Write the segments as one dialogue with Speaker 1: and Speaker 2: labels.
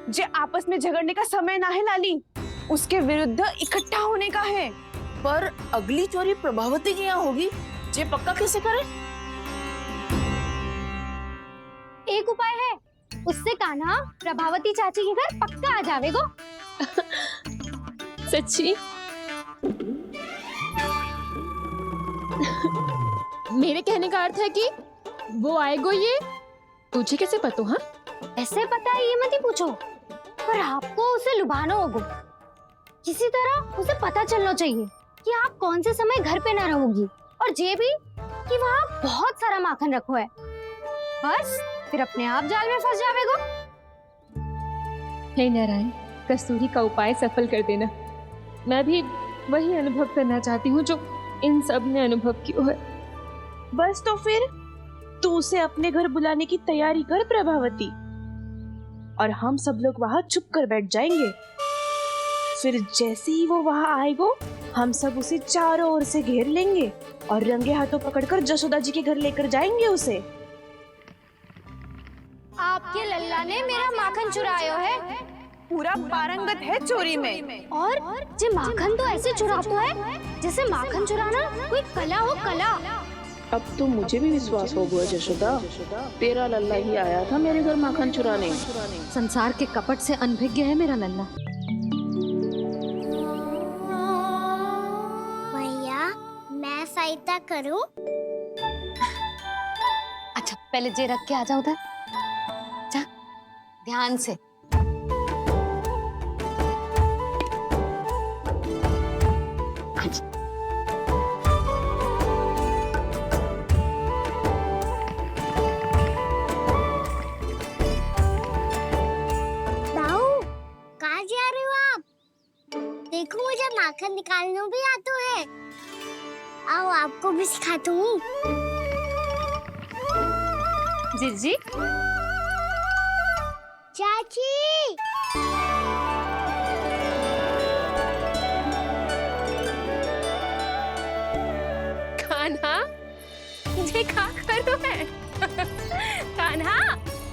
Speaker 1: जे आपस में झगड़ने का समय ना है लाली, उसके विरुद्ध इकट्ठा होने का है।
Speaker 2: पर अगली चोरी प्रभावती की यहाँ होगी, जे पक्का कैसे करे?
Speaker 3: एक उपाय है, उससे कान्हा प्रभावती चाची के घर पक्का आ जावेगो।
Speaker 4: सच्ची? मेरे कहने का अर्थ है कि वो आएगो, ये तुझे कैसे पता? हाँ,
Speaker 3: ऐसे पता है ये मत ही पूछो, पर आपको उसे लुभाना होगा। किसी तरह उसे पता चलना चाहिए कि आप कौन से समय घर पे ना रहोगी, और ये भी कि वहाँ बहुत सारा माखन रखो है। बस फिर अपने आप जाल में फंस जावेगो।
Speaker 4: हे नारायण, कस्तूरी का उपाय सफल कर देना। मैं भी वही अनुभव करना चाहती हूँ जो इन सब ने अनुभव किया है।
Speaker 1: बस तो फिर तू उसे अपने घर बुलाने की तैयारी कर प्रभावती, और हम सब लोग वहाँ चुप कर बैठ जाएंगे। फिर जैसे ही वो वहाँ आएगो, हम सब उसे चारों ओर से घेर लेंगे और रंगे हाथों पकड़कर जसोदा जी के घर लेकर जाएंगे उसे।
Speaker 3: आपके लल्ला ने मेरा माखन चुरायो है,
Speaker 1: पूरा पारंगत है चोरी में।
Speaker 3: और जे माखन तो ऐसे चुराता है जैसे माखन चुराना कोई कला हो, कला।
Speaker 2: अब तो मुझे भी विश्वास हो गया जशोदा, तेरा लल्ला ही आया था मेरे घर माखन चुराने।
Speaker 3: संसार के कपट से अनभिज्ञ है मेरा लल्ला।
Speaker 5: भैया, मैं सहायता करूं?
Speaker 3: अच्छा, पहले जे रख के आ जाओ उधर। जा, ध्यान से।
Speaker 5: दाऊ, कहाँ जा रहे हो आप? देखो मुझे माखन निकालना भी आता है। आओ आपको भी सिखाता हूँ।
Speaker 3: जीजी,
Speaker 5: चाची,
Speaker 4: कान्हा, ये क्या करो है? कान्हा,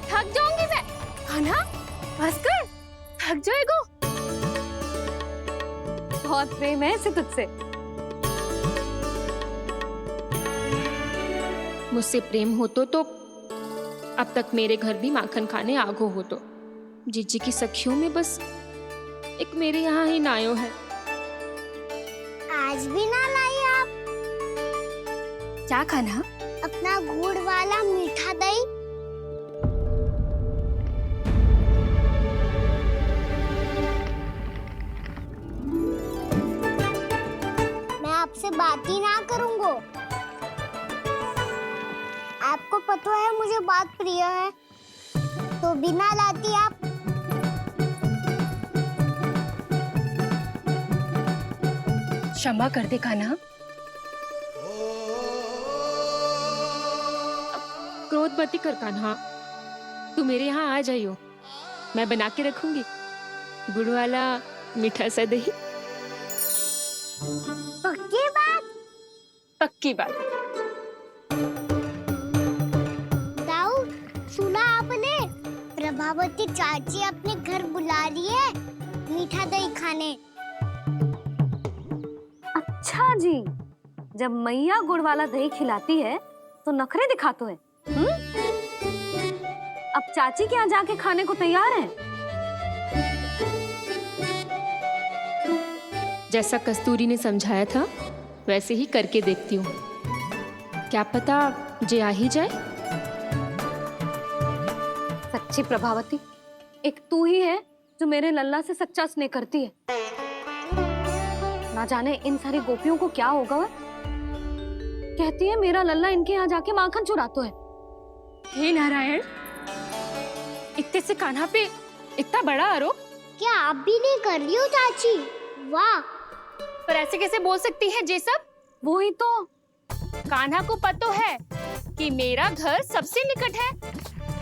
Speaker 4: थक जाऊंगी मैं। कान्हा, बस कर, थक जाएगो।
Speaker 3: बहुत प्रेम है इसे तुझसे।
Speaker 4: मुझसे प्रेम हो तो अब तक मेरे घर भी माखन खाने आगो हो तो। जीजी की सखियों में बस एक मेरे यहाँ ही नायो है।
Speaker 5: आज भी ना लाई आप
Speaker 4: क्या कान्हा?
Speaker 5: अपना गुड़ वाला मीठा दही? मैं आपसे बात ही ना करूंगा। आपको पता है मुझे बात प्रिय है, तो बिना लाती आप।
Speaker 4: क्षमा कर दे कान्हा। क्रोध मत कर कान्हा, तू मेरे यहाँ आ जाइयो, मैं बना के रखूंगी गुड़ वाला मीठा सा दही।
Speaker 5: पक्की बात?
Speaker 4: पक्की बात।
Speaker 5: दाऊ, सुना आपने? प्रभावती चाची अपने घर बुला रही है मीठा दही खाने।
Speaker 3: अच्छा जी, जब मैया गुड़ वाला दही खिलाती है तो नखरे दिखाते हैं। अब चाची के यहाँ जाके खाने को तैयार हैं।
Speaker 4: जैसा कस्तूरी ने समझाया था वैसे ही करके देखती हूँ, क्या पता जे आ ही जाए।
Speaker 3: सच्ची प्रभावती, एक तू ही है जो मेरे लल्ला से सच्चा स्नेह करती है। ना जाने इन सारी गोपियों को क्या होगा। वह कहती है मेरा लल्ला इनके यहाँ जाके माखन चुराता है।
Speaker 4: हे नारायण, इतने से कान्हा पे इतना बड़ा आरोप?
Speaker 5: क्या आप भी नहीं कर रही हो चाची? वाह!
Speaker 4: पर ऐसे कैसे बोल सकती है जे सब?
Speaker 3: वो ही तो।
Speaker 4: कान्हा को पता है कि मेरा घर सबसे निकट है,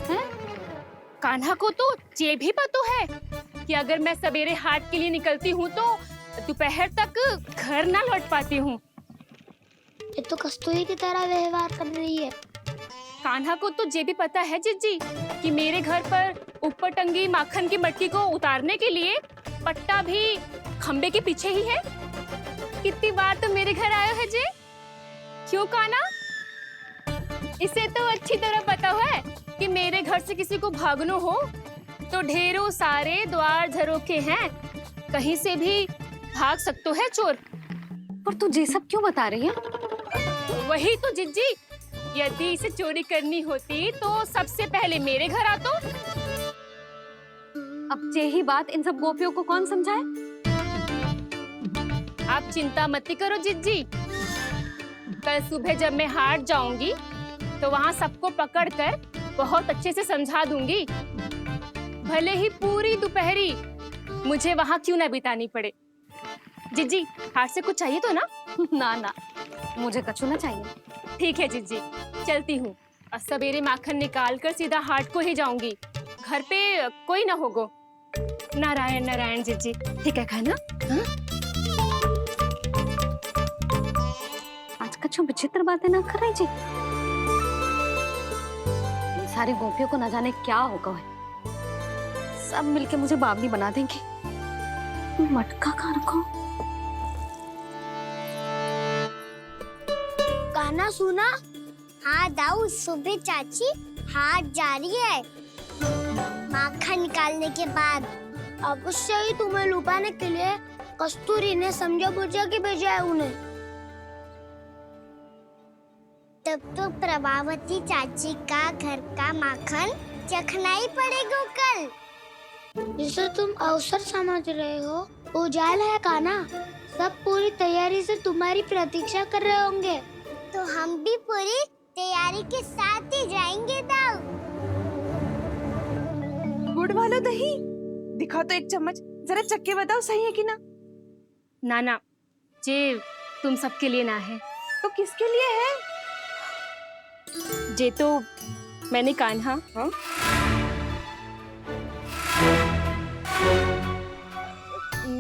Speaker 4: हैं? कान्हा को तो ये भी पता है कि अगर मैं सवेरे हाट के लिए निकलती हूँ तो दोपहर तक घर ना लौट पाती हूँ।
Speaker 5: ये तो कस्तूरी की तरह व्यवहार कर रही है।
Speaker 4: कान्हा को तो ये भी पता है जिज्जी कि मेरे घर पर ऊपर टंगी माखन की मटकी को उतारने के लिए पट्टा भी खंबे के पीछे ही है। कितनी बार तो मेरे घर आयो है जी। क्यों काना? इसे तो अच्छी तरह पता है कि मेरे घर से किसी को भागनो हो तो ढेरों सारे द्वार झरोखे हैं, कहीं से भी भाग सकते है चोर।
Speaker 3: पर तू ये सब क्यों बता रही है?
Speaker 4: वही तो जिज्जी, यदि इसे चोरी करनी होती तो सबसे पहले मेरे घर आतो।
Speaker 3: अब यही बात इन सब गोपियों को कौन समझाए?
Speaker 4: आप चिंता मत करो जिज्जी, कल सुबह जब मैं हाट जाऊंगी तो वहाँ सबको पकड़कर बहुत अच्छे से समझा दूंगी, भले ही पूरी दोपहरी मुझे वहाँ क्यों ना बितानी पड़े। जिज्जी, हाट से कुछ चाहिए तो ना?
Speaker 3: ना ना, मुझे कछु ना चाहिए।
Speaker 4: ठीक है जिज्जी, चलती हूँ और सवेरे माखन निकाल कर सीधा हाट को ही जाऊंगी। घर पे कोई ना होगो। नारायण नारायण जिज्जी, ठीक है खाना? हाँ?
Speaker 3: आज कछु विचित्र बातें ना कर रही जी। इन सारी गोपियों को न जाने क्या होगा है। सब मिलके मुझे बावली बना देंगे। मटका कहाँ रखो?
Speaker 5: गाना सुना? हाँ दाऊ, सुबह चाची हाट जा रही है माखन निकालने के बाद। अवश्य ही तुम्हें लुभाने के लिए कस्तूरी ने समझा बुझा के भेजा है उन्हें। तब तो प्रभावती चाची का घर का माखन चखना ही पड़ेगा कल। जिसे तुम अवसर समझ रहे हो, उजाल है काना। सब पूरी तैयारी से तुम्हारी प्रतीक्षा कर रहे होंगे। तो हम भी पूरी तैयारी के साथ ही जाएंगे दाऊ।
Speaker 1: गुड़ वाला दही दिखा तो एक चम्मच, जरा चख के बताओ सही है कि ना।
Speaker 4: ना जे तुम सबके लिए ना है।
Speaker 1: तो किसके लिए है?
Speaker 4: जे तो मैंने कान्हा।
Speaker 1: हाँ?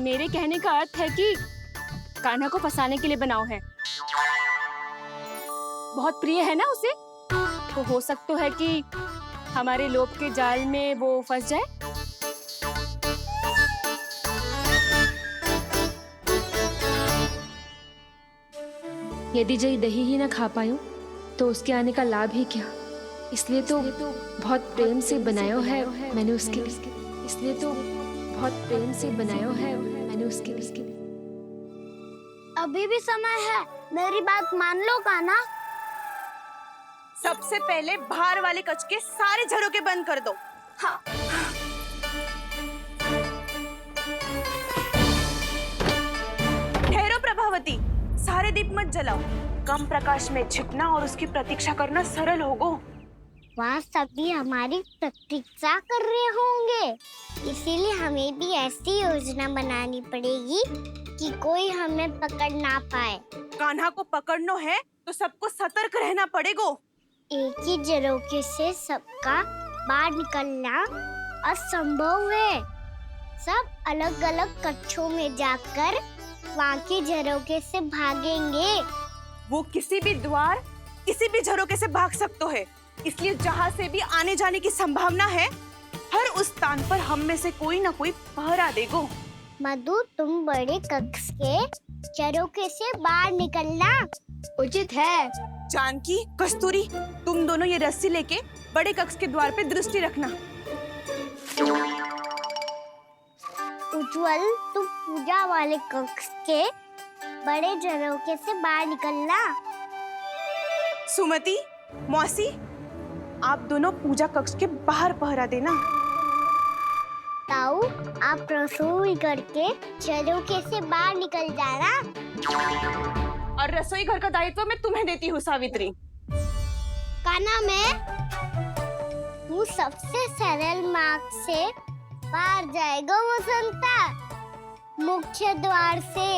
Speaker 4: मेरे कहने का अर्थ है कि कान्हा को फंसाने के लिए बनाओ है। बहुत प्रिय है ना उसे, तो हो सकता है कि हमारे लोभ के जाल में वो फंस जाए। यदि जय दही ही ना खा पायो तो उसके आने का लाभ ही क्या। इसलिए तो बहुत प्रेम से बनायो है मैंने उसके लिए। इसलिए तो बहुत प्रेम से बनायो है मैंने उसके लिए।
Speaker 5: अभी भी समय है, मेरी बात मान लो काना।
Speaker 1: सबसे पहले बाहर वाले कच के सारे झरोके बंद कर दो।
Speaker 5: हाँ।
Speaker 1: ठहरो प्रभावती, सारे दीप मत जलाओ। कम प्रकाश में छिपना और उसकी प्रतीक्षा करना सरल होगो।
Speaker 5: वहाँ सभी हमारी प्रतीक्षा कर रहे होंगे, इसीलिए हमें भी ऐसी योजना बनानी पड़ेगी कि कोई हमें पकड़ ना पाए।
Speaker 1: कान्हा को पकड़ना है तो सबको सतर्क रहना पड़ेगा।
Speaker 5: एक ही झरोखे से सबका बाहर निकलना असंभव है। सब अलग अलग कक्षों में जाकर वहाँ के झरोखे से भागेंगे।
Speaker 1: वो किसी भी द्वार, किसी भी झरोखे से भाग सकते है, इसलिए जहाँ से भी आने जाने की संभावना है, हर उस स्थान पर हम में से कोई ना कोई पहरा देगो।
Speaker 5: मधु, तुम बड़े कक्ष के झरोखे से बाहर निकलना उचित है।
Speaker 1: जानकी, कस्तूरी, तुम दोनों ये रस्सी लेके बड़े कक्ष के द्वार पे दृष्टि रखना।
Speaker 5: उज्जवल, तुम पूजा वाले कक्ष के बड़े झरोखे से बाहर निकलना।
Speaker 1: सुमति, मौसी, आप दोनों पूजा कक्ष के बाहर पहरा देना।
Speaker 5: ताऊ, आप रसोई करके झरोखे से बाहर निकल जाना।
Speaker 1: और रसोई घर का दायित्व मैं तुम्हें देती हूँ सावित्री।
Speaker 5: काना, तू सबसे सरल मार्ग से बाहर जाएगा वसंता, मुख्य द्वार से।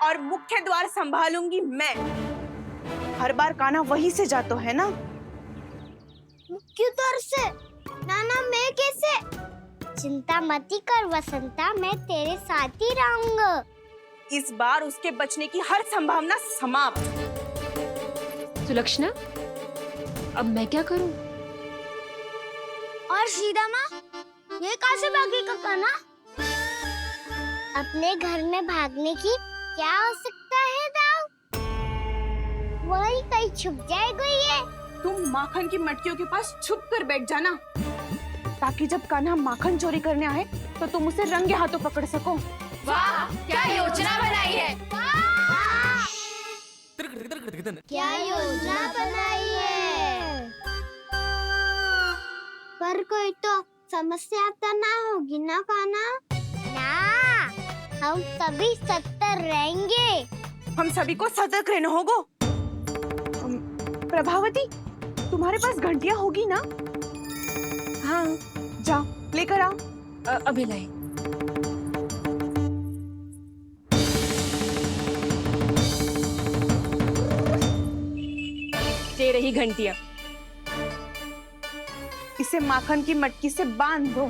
Speaker 1: और मुख्य द्वार संभालूंगी मैं। हर बार कान्हा वहीं से जातो है ना।
Speaker 5: मुख्य द्वार से? नाना, मैं कैसे? चिंता मत कर वसंता, मैं तेरे साथ ही रहूंगा।
Speaker 1: इस बार उसके बचने की हर संभावना समाप्त।
Speaker 4: सुलक्षणा, अब मैं क्या करूं?
Speaker 5: पर सीधा माँ, ये कहाँ से भागी कान्हा? अपने घर में भागने की क्या हो सकता है दाऊ? वही कहीं छुप जाएगा ये।
Speaker 1: तुम माखन की मटकियों के पास छुप कर बैठ जाना, ताकि जब कान्हा माखन चोरी करने आए तो तुम उसे रंगे हाथों पकड़ सको।
Speaker 4: वाह, क्या योजना बनाई है।
Speaker 5: क्या योजना बनाई है? पर कोई तो समस्या तो ना होगी ना कान्हा? ना, हम सभी सतर्क रहेंगे।
Speaker 1: हम सभी को सतर्क रहना होगा। प्रभावती, तुम्हारे पास घंटियां होगी ना? हाँ, जाओ लेकर आओ।
Speaker 4: अभी लाई। ये रही घंटियां।
Speaker 1: इसे माखन की मटकी से बांध दो,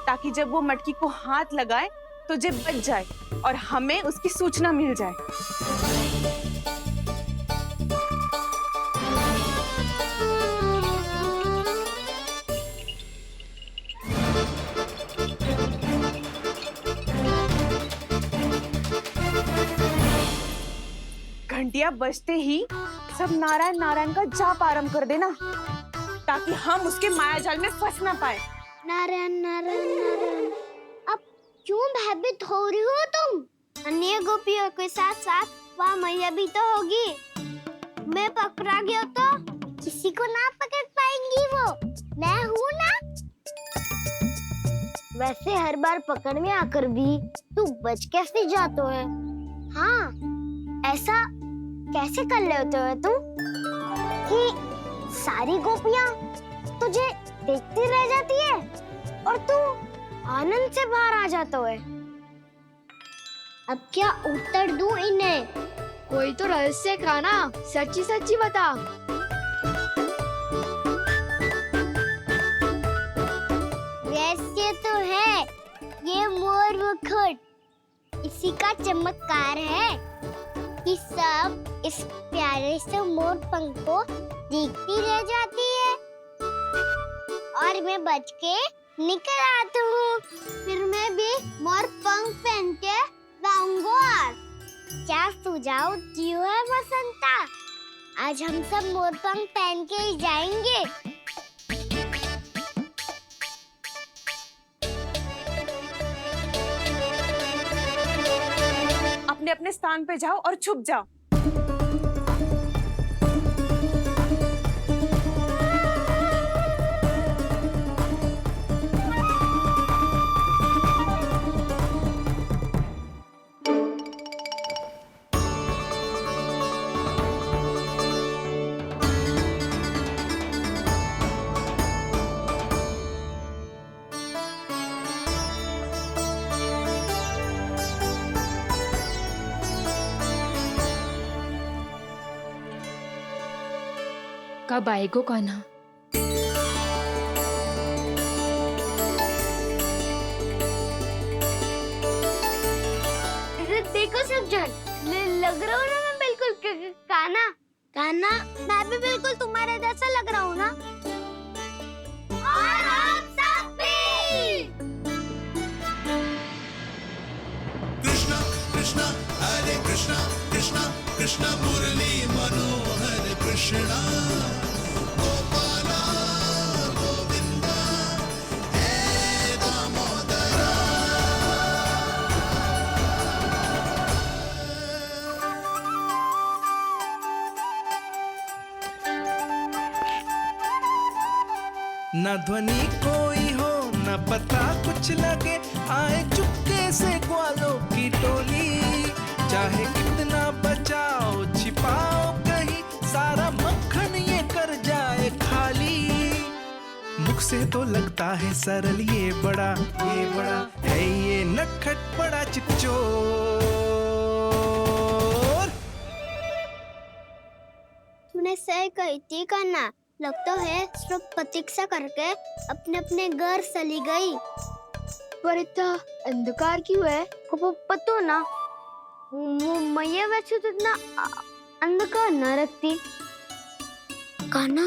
Speaker 1: ताकि जब वो मटकी को हाथ लगाए तो जे बच जाए और हमें उसकी सूचना मिल जाए। घंटियां बजते ही सब नारायण नारायण का जाप आरंभ कर देना, ताकि हम उसके मायाजाल में फंस ना पाए।
Speaker 5: नारायण नारायण नारायण। अब क्यों भयभीत हो रही हो तुम? अन्य गोपियों के साथ साथ वहाँ मैया भी तो होगी। मैं पकड़ा गया तो किसी को ना पकड़ पाएंगी वो। मैं हूँ ना। वैसे हर बार पकड़ने आकर भी तू बच कैसे जाता है? हाँ, ऐसा कैसे कर लेते हो तुम कि सारी गोपियाँ तुझे देखती रह जाती है और तू आनंद से बाहर आ जाता है? अब क्या उत्तर दूं इन्हें?
Speaker 6: कोई तो रहस्य कान्हा, सच्ची सच्ची बता।
Speaker 5: रहस्य तो है, ये मोर मुकुट इसी का चमत्कार है कि सब इस प्यारे से मोर पंख को देखती रह जाती है और मैं बच के निकल आता हूँ। फिर मैं भी मोर पंख पहन के गाऊंगा। क्या सुझाव दियो है बसंता? आज हम सब मोर पंख पहन के ही जाएंगे।
Speaker 1: अपने अपने स्थान पे जाओ और छुप जाओ।
Speaker 4: कब आएगो कान्हा?
Speaker 5: देखो सब जन, लग रहा हूँ ना मैं बिल्कुल कान्हा। कान्हा, मैं भी बिल्कुल तुम्हारे जैसा लग रहा हूँ ना? और हम सब भी।
Speaker 7: कृष्णा कृष्णा हरे कृष्णा कृष्णा कृष्णा मुरली मनोहर कृष्णा गोपाला गोविंदा हे दामोदरा।
Speaker 8: न ध्वनि कोई हो न पता कुछ लगे, आए चुपके से ग्वालों की टोली। चाहे कितना बचाओ छिपाओ कहीं, सारा मक्खन ये कर जाए खाली। मुख से तो लगता है सरल, ये बड़ा है ये नटखट बड़ा चिकचोर।
Speaker 5: तूने सही कही थी कान्हा। लगता है सिर्फ प्रतीक्षा करके अपने अपने घर चली गई।
Speaker 6: पर इतना अंधकार क्यों है?
Speaker 5: को पतो ना, मैया वैसे तो इतना अंधकार न रखती। कान्हा,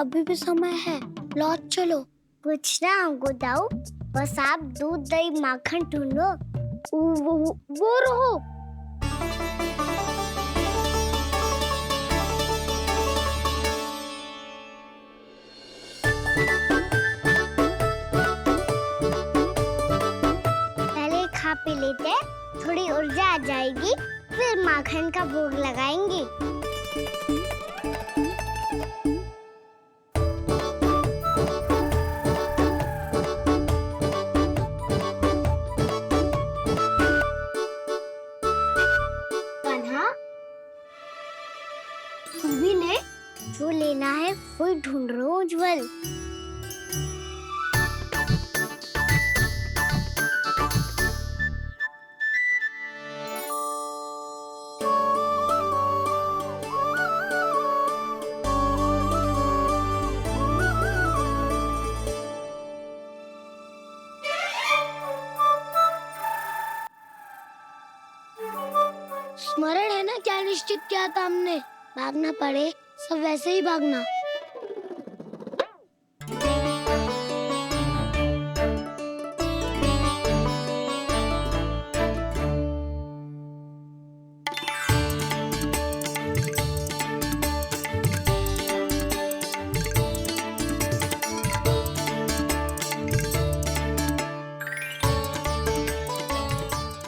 Speaker 5: अभी भी समय है, लौट चलो। कुछ ना हमको दाऊ, बस आप दूध दही माखन ढूंढो।
Speaker 3: वो रहो।
Speaker 5: पहले खा पी लेते, थोड़ी ऊर्जा आ जाएगी, फिर माखन का भोग लगाएंगे। कान्हा, तू भी ले। जो लेना है वही ढूंढ रहा हूँ उज्जवल।
Speaker 6: स्मरण है ना क्या निश्चित किया था हमने?
Speaker 5: भागना पड़े सब वैसे ही भागना।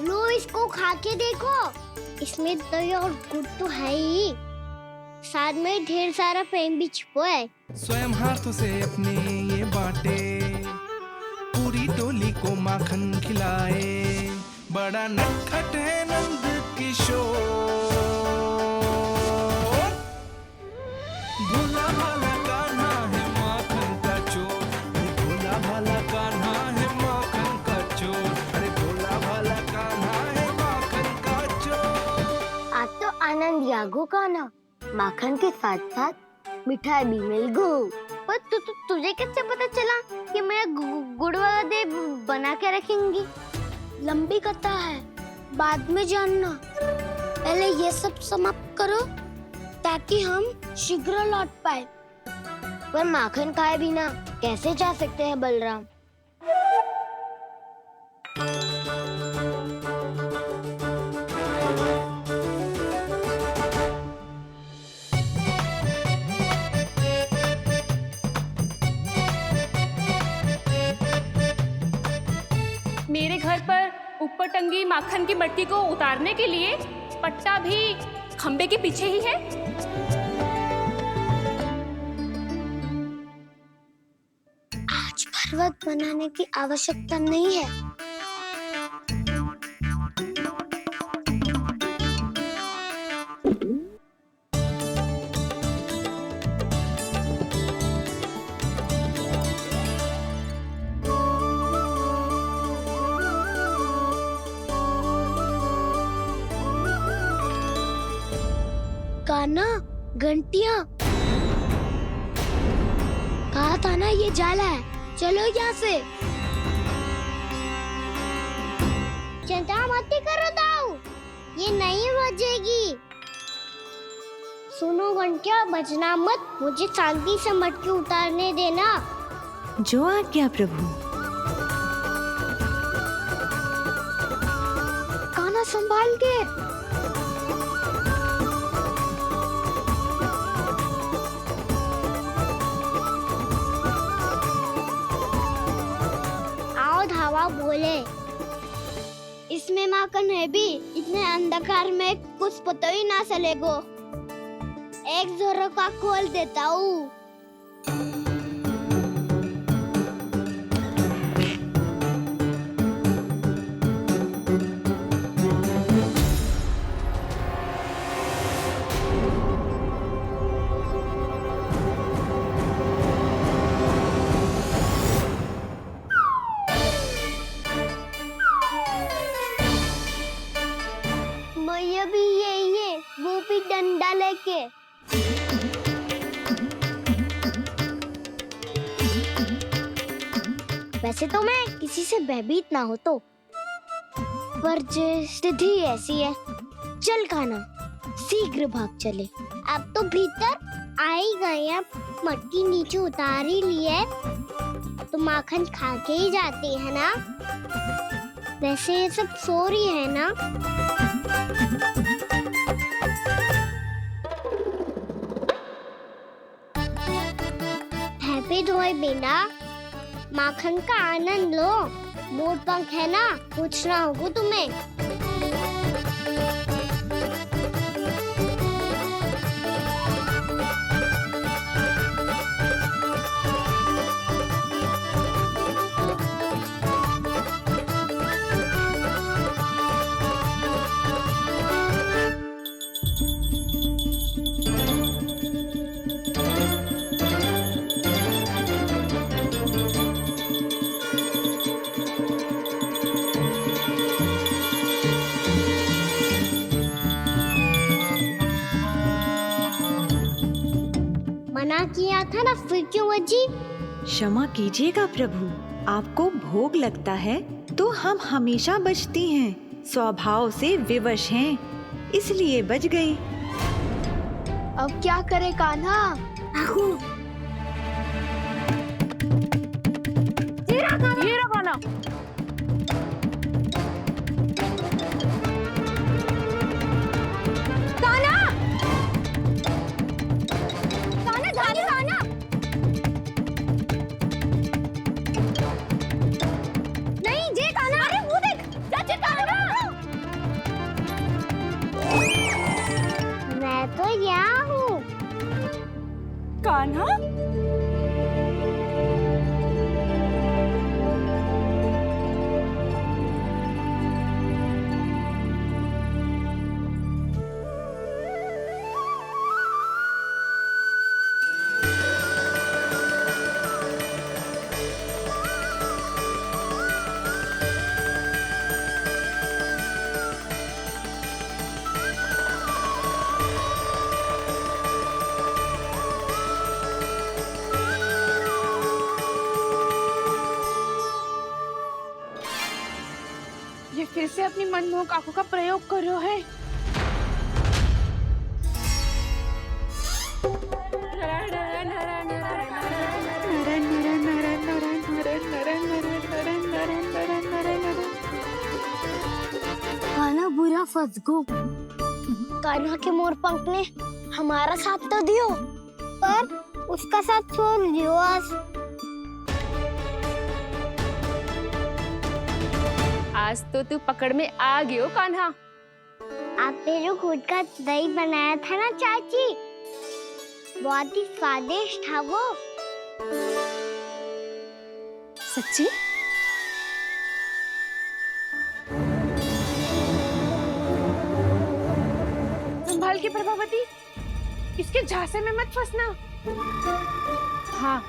Speaker 5: लो इसको खा के देखो, इसमें दही और गुड़ तो है ही, साथ में ढेर सारा प्रेम भी छिपा है।
Speaker 8: स्वयं हाथों से अपने ये बांटे, पूरी टोली को माखन खिलाए, बड़ा नटखट है नंद किशोर। भोला भाला कान्हा है माखन का चोर, अरे भोला भाला कान्हा है माखन का चोर, अरे भोला भाला कान्हा है माखन का चोर।
Speaker 5: आज तो आनंद यागो का ना, माखन के साथ साथ मिठाई भी मिल गई। पर तुझे कैसे पता चला कि मैं गुड़ वाला देव बना के रखेंगी?
Speaker 6: लंबी कथा है, बाद में जानना। पहले ये सब समाप्त करो ताकि हम शीघ्र लौट पाए।
Speaker 5: पर माखन खाए बिना कैसे जा सकते हैं बलराम?
Speaker 4: मेरे घर पर ऊपर टंगी माखन की मटकी को उतारने के लिए पट्टा भी खंबे के पीछे ही है।
Speaker 6: आज पर्वत बनाने की आवश्यकता नहीं है। कान्हा, घंटियां, कहा था ना ये जाल है, चलो यहाँ से।
Speaker 5: चिंता मत करो दाऊ, ये नहीं बजेगी। सुनो घंटिया, बजना मत, मुझे शांति से मटकी उतारने देना।
Speaker 1: जो आज्ञा प्रभु।
Speaker 6: कान्हा संभाल के।
Speaker 5: आओ धावा बोले, इसमें माखन है भी, इतने अंधकार में कुछ पता ही ना चलेगो। एक जोरों का खोल देता हूँ। मैया भी यही है, वो भी डंडा लेके। वैसे तो मैं किसी से भयभीत ना हो तो, पर स्थिति ऐसी है। चल कान्हा, शीघ्र भाग चले। अब तो भीतर आ ही गए, अब मटकी नीचे उतार ही ली है, तो माखन खा के ही जाती है ना? वैसे ये सब सो रही है ना? हैप्पी धोए बिना माखन का आनंद लो। मोर पंख है ना, पूछना होगा तुम्हें। मना किया था ना, फिर क्यों बची?
Speaker 9: क्षमा कीजिएगा प्रभु, आपको भोग लगता है तो हम हमेशा बचती हैं, स्वभाव से विवश हैं, इसलिए बच गई।
Speaker 6: अब क्या करे कान्हा?
Speaker 1: ये रहा खाना।
Speaker 5: मैं तो यहाँ हूँ।
Speaker 1: कान्हा, ये फिर से अपनी मनमोहक आंखों का प्रयोग कर रहा है।
Speaker 6: कान्हा बुरा फंस गो।
Speaker 5: कान्हा के मोर पंख ने हमारा साथ तो दियो, पर उसका साथ छोड़ दियो आज।
Speaker 4: आज तो तू पकड़ में आ गयो कान्हा।
Speaker 5: आपने जो खुद का दही बनाया था ना चाची, बहुत ही स्वादिष्ट था वो।
Speaker 4: सच्ची?
Speaker 1: संभाल के प्रभावती, इसके झांसे में मत फंसना।
Speaker 4: हाँ,